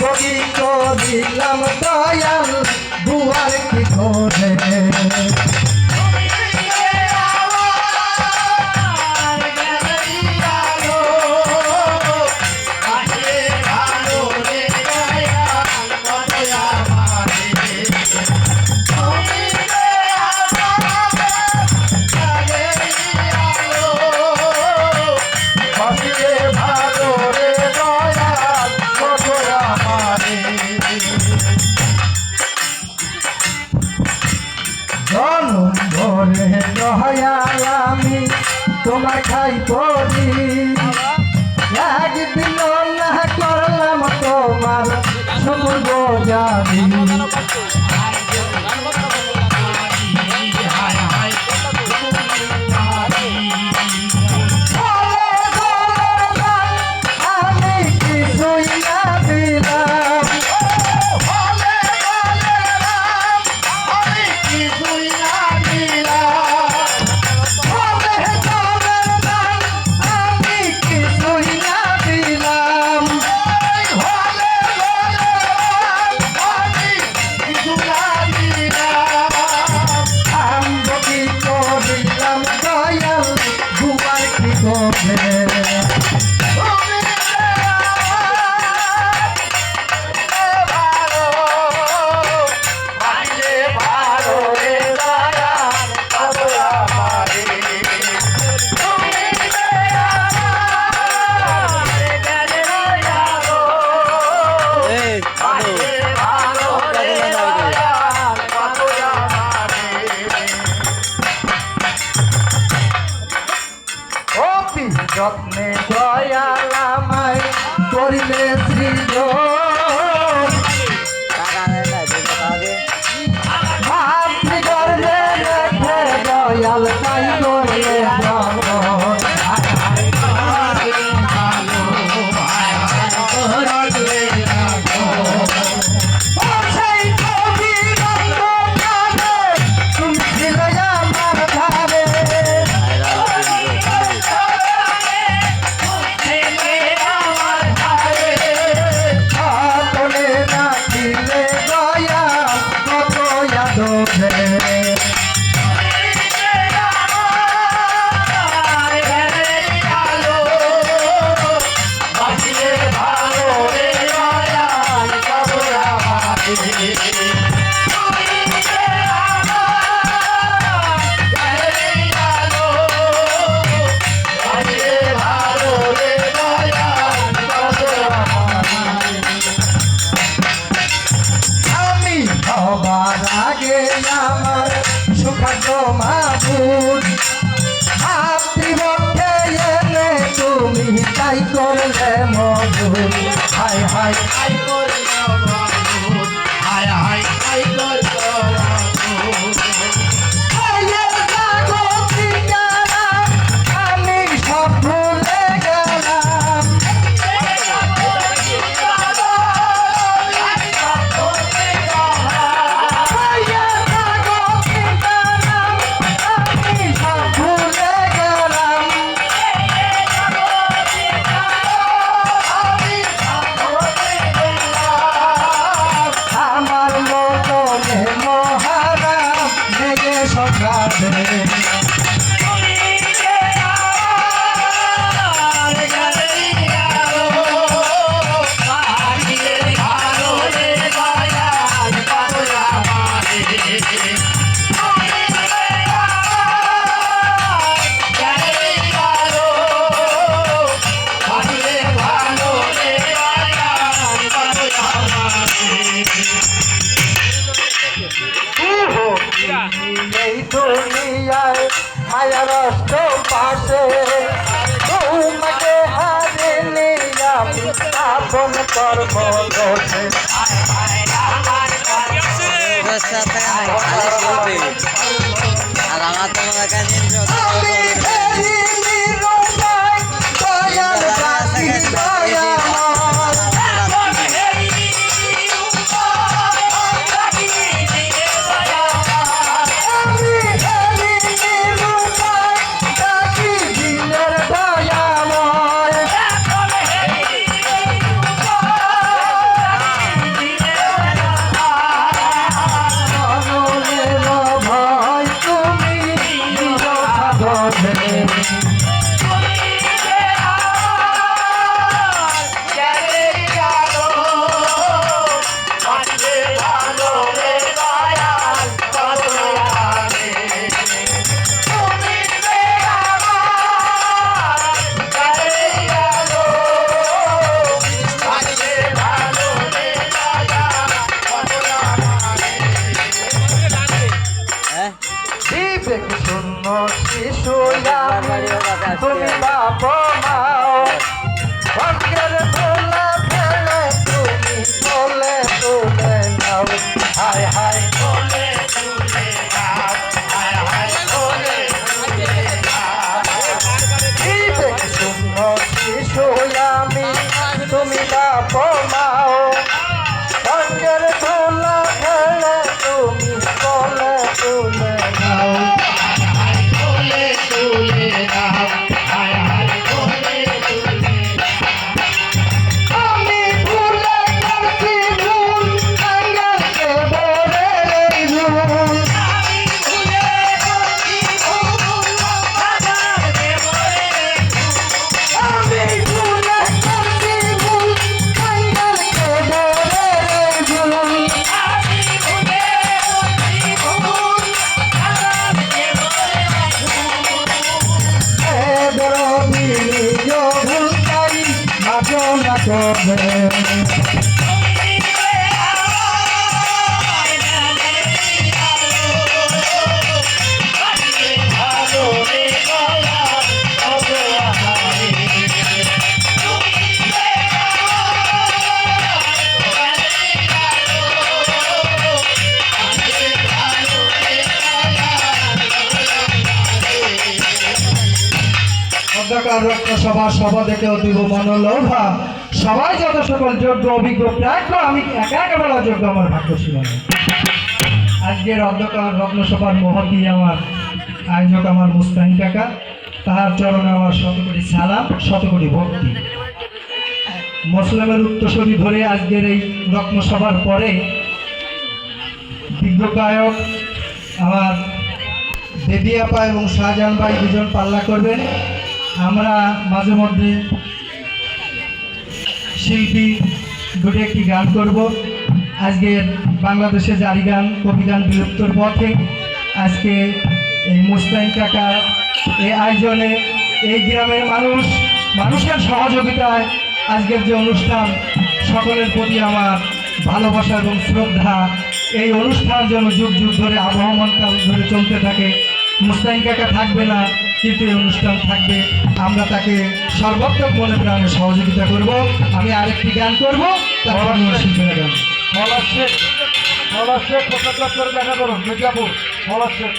বগি করিলাম দয়াল দুয়ার কি করে আমি তোমার খাই পড়ি একদিন না করলাম তোমার সকল বোঝাবি আমি কিছুই না দিলাম যত্নে দয়ালামাই করিলে সৃজন ভাবি করলে রেখে দয়াল তাই করলে আমার সুখাদ্য মাবুদ মাতৃবক্ষে এলে তুমি তাই করলে মধুর হায় হায় তাই করলে মধুর হায় হায় তাই করলে আমি সব ভুলে গেলাম এই দুনিয়ায় মায়ার অষ্ট পাশে তোমাকে হারিয়ে আমি আপন কর্ম দোষে আর আমার তোমার কাছে যাবে। অন্ধকার রক্ত সভা সভা দেখে অতীব মনোলোভা সবাই যত সকল যোগ্য অভিজ্ঞ প্রাজ্ঞ আমি একা একা বলা যোগ্য আমার ভাগ্য ছিল না। আজকের অন্ধকার রত্ন সভার মহতি আমার আয়োজক আমার মুস্তাহিন কাকা, তাহার চরণে আমার শতকোটি সালাম শতকোটি ভক্তি। মুসলিমের উত্তরসূরি ধরে আজকের এই রত্ন সভার পরে বিজ্ঞ গায়ক আমার দেবী আপা এবং শাহজাহান ভাই দুজন পাল্লা করবেন। আমরা মাঝে মধ্যে শিল্পী দুটো একটি গান করব। আজকের বাংলাদেশে জারি গান কবি গান বিলুপ্তর পথে আজকে এই মুস্তাহিন কাকা এই আয়োজনে এই গ্রামের মানুষের সহযোগিতায় আজকের যে অনুষ্ঠান, সকলের প্রতি আমার ভালোবাসা এবং শ্রদ্ধা। এই অনুষ্ঠান যেন যুগ যুগ ধরে আবহমান কাল ধরে চলতে থাকে। মুস্তাহিন কাকা থাকবে না, কিন্তু এই অনুষ্ঠান থাকবে। আমরা তাকে সর্বাত্মক মনে প্রাণে সহযোগিতা করব। আমি আরেকটি গান করবো, তারপর শিল্পীরা গান করে দেখা করুন মির্জাপুর মলাশেখ।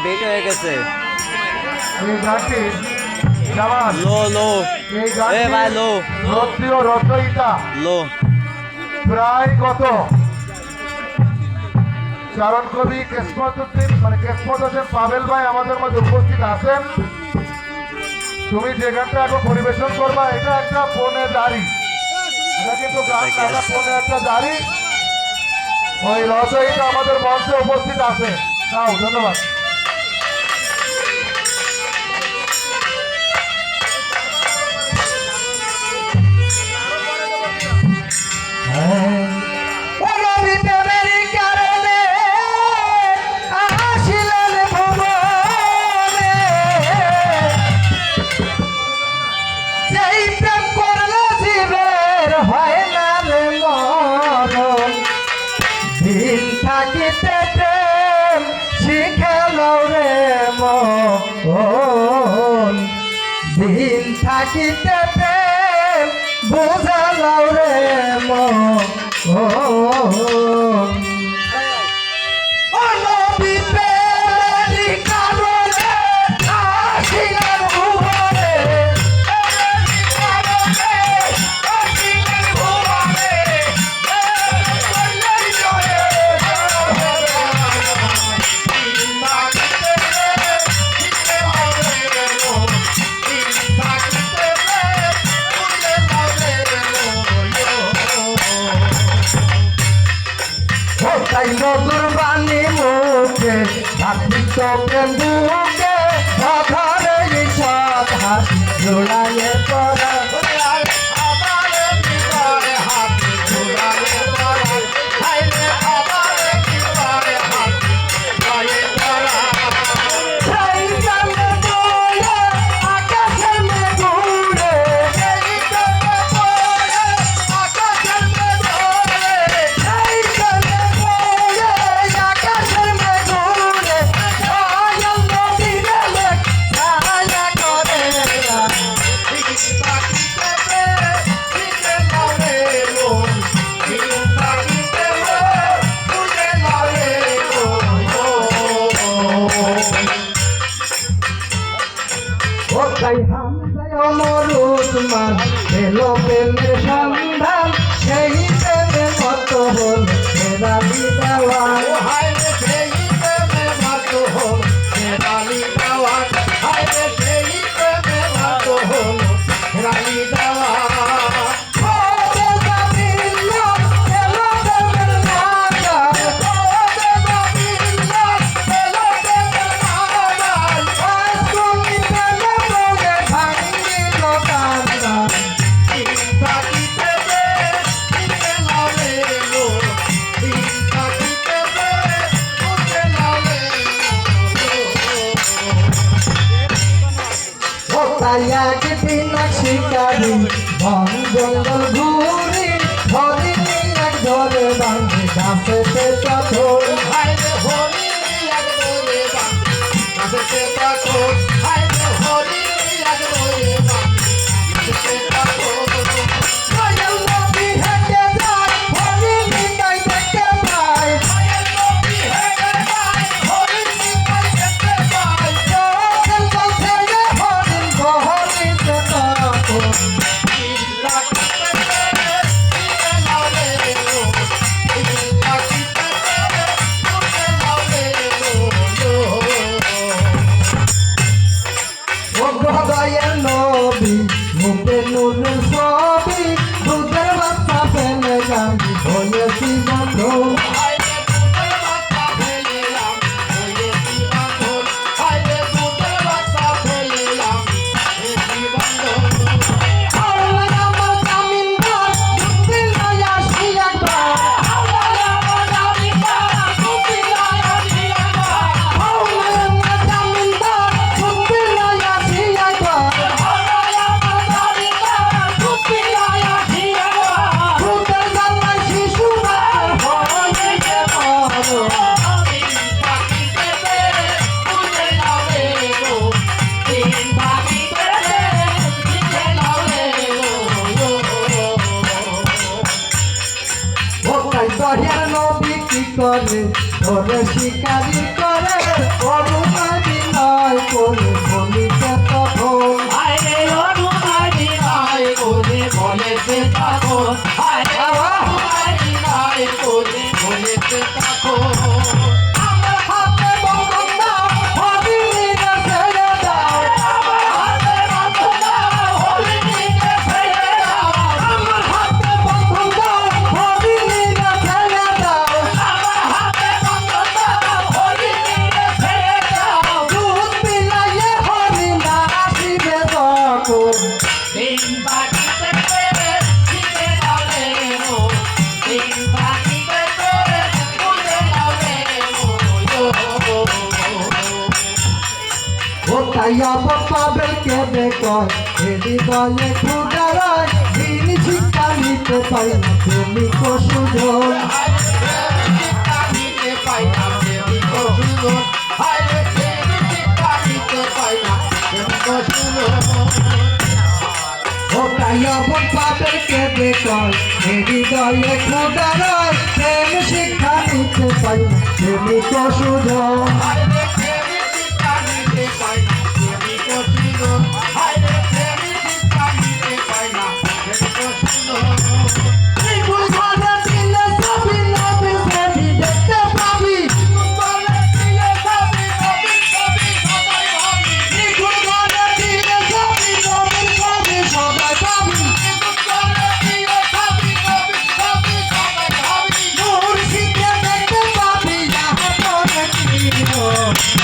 বেট হয়ে গেছে এই গানটি জামান লো লো এই এ ভাই লো গানটি রচয়িতা লো প্রায় কত চারণ কবি কেশপদ্দিন কেশপদ হোসেন পাবেল ভাই আমাদের মধ্যে উপস্থিত আছেন। তুমি যে গানটা এখন পরিবেশন করবা এটা একটা ফোনে দাঁড়ি, এটা কিন্তু গান না, ফোনে একটা দাঁড়ি। ওই রচয়িতা আমাদের মঞ্চে উপস্থিত আছে। নাও, ধন্যবাদ। দিন থাকিতে বোঝালাও রে তাই মধুর বাণী মুখে ভাতৃত্ব প্রেম বুকে অধরে সব হাসি জোড়াইয়ে পড়া মরুৎমান এলো প্রেমের সন্ধান, সেই প্রেমে মত হল হেরালি দেওয়ান। সেই প্রেমে মত হল হেরালি দেওয়ান, সেই প্রেমে মত হল হেরালি দেওয়ান। তাই একদিন এক শিকারি বন জঙ্গল ঘুরি হরিণী এক ধরে বাঁধে গাছেতে পাথর দয়াল নবী হেঁটে যায় হরিণী তাই দেখতে পায় চোখের জল ছেড়ে হরিণ বহরিতে পাথর দয়াল নবী মুখে নূরের ছবি দুধের বাচ্চা ফেলে গাঙ্গি হয়েছি বন্ধু আল্লাহ আমার জামিনদার যুক্তি লয় আসি একবার আল্লাহ আমার জামিনদার যুক্তি লয় আসি একবার ভূতের জ্বালায় শিশু হয়েছে বড় ওটাই দয়াল নবী কি করে ধরে শিকারি করে অনুমানি নয় করে বলিতে তখন আমার হাতে বন্ধন দাও হরিণীকে ছেড়ে দাও আমার হাতে বন্ধন দাও হরিণীকে ছেড়ে দাও দুধ পিলাইয়ে হরিণ আসিবে তখন ওটাই আবার পাবেলকে বেকয় হৃদয়ে ক্ষুদারায় দিন শিক্ষা নিতে পাই না প্রেমিক সুযোগ ওটাই আবার পাবেলকে বেকয় হৃদয়ে ক্ষুদারায় প্রেম শিক্ষা নিতে পাই না প্রেমিক সুযোগ নিগুল ঘরে দিলে সবই নবী সেটি দেখতে পাবি নিগুল ঘরে দিলে সবই নবীর ছবি সবাই পাবি মুর্শিদকে দেখতে পাবি যাহা তোরে প্রিয়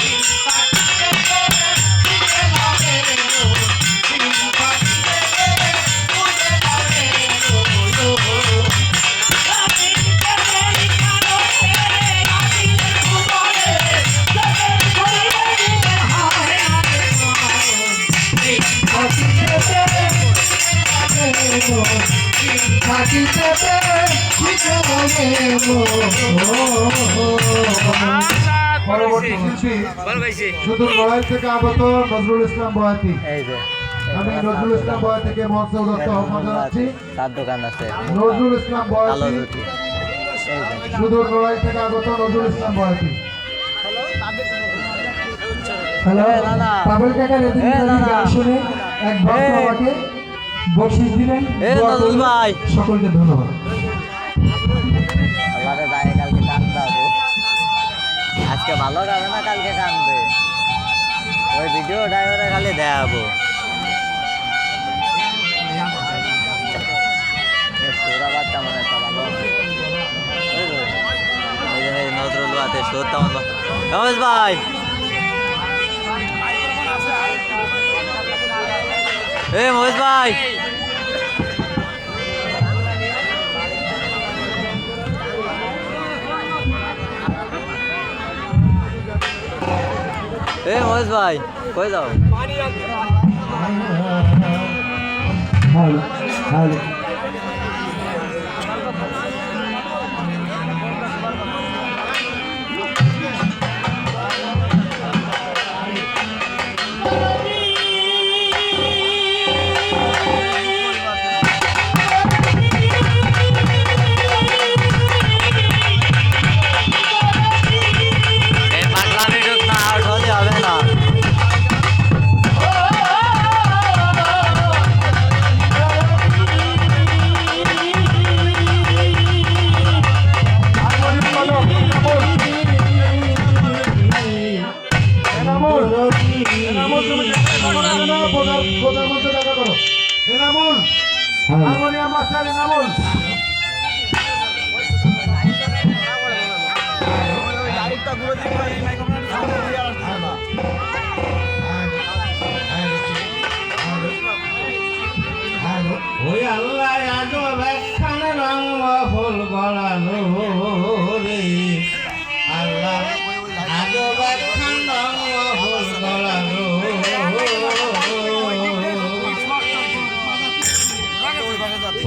পরবর্তী শিল্পী শুধু লড়াই থেকে আগত নজরুল ইসলাম বয়াতি এই যে আমি নজরুল ইসলাম বয়াতিকে মঞ্চে উদত্ত আহ্বান জানাচ্ছি তার দোকান আছে নজরুল ইসলাম কালো বয়াতি রুটি এই যে শুধু লড়াই থেকে আগত নজরুল ইসলাম বয়াতি হ্যালো না, না। পাবেল কাকার না, না। গান শুনে এক ভক্ত আমাকে বকশিস দিলেন দোয়া নজরুল করলেন। ভাই। সকলকে ধন্যবাদ আল্লাহরে যায় কালকে কান্দা আজকে ভালো গাবে না কালকে কান্দবে ওই ভিডিও ড্রাইভারে খালি দেখাবো সুরা বাচ্চা মনে একটা ভালো এই নজরুল বাতে সুর তেমন রমেশ ভাই মহেশ ভাই মহেশ ভাই কই যাও হ্যালো হ্যালো এই পাগলামি ঢুক না আউট হলে হবে না। এনামুল তুমি প্রধানমন্ত্রী দেখা করো। Enamul harmonium master Enamul. ওই আল্লাহ আজো ব্যাখ্যান রং ফুল গড়ানো রে আল্লাহ আজো ব্যাখ্যান রং ফুল গড়ানো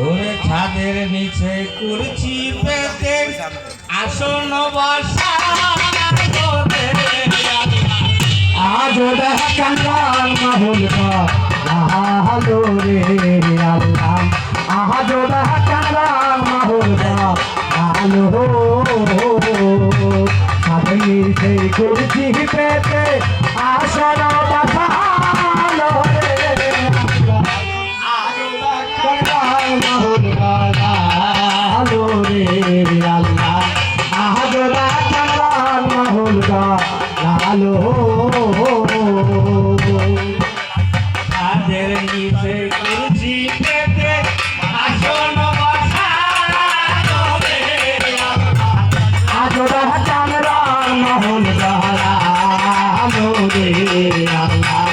ওরে ছাদের নিচে কুরচি পেতে আসন বসা আজো ব্যাখ্যান রং ফুল গড়ানো রে আল্লাহ আজো ব্যাখ্যান রং ফুল গড়ানো ছাদের নিচে কুরচি পেতে আসন বসা তাদের নিচে কুরসি পেতে আসন বসালো রে আজরা চাঁদরা মহল গড়ালো রে আল্লাহ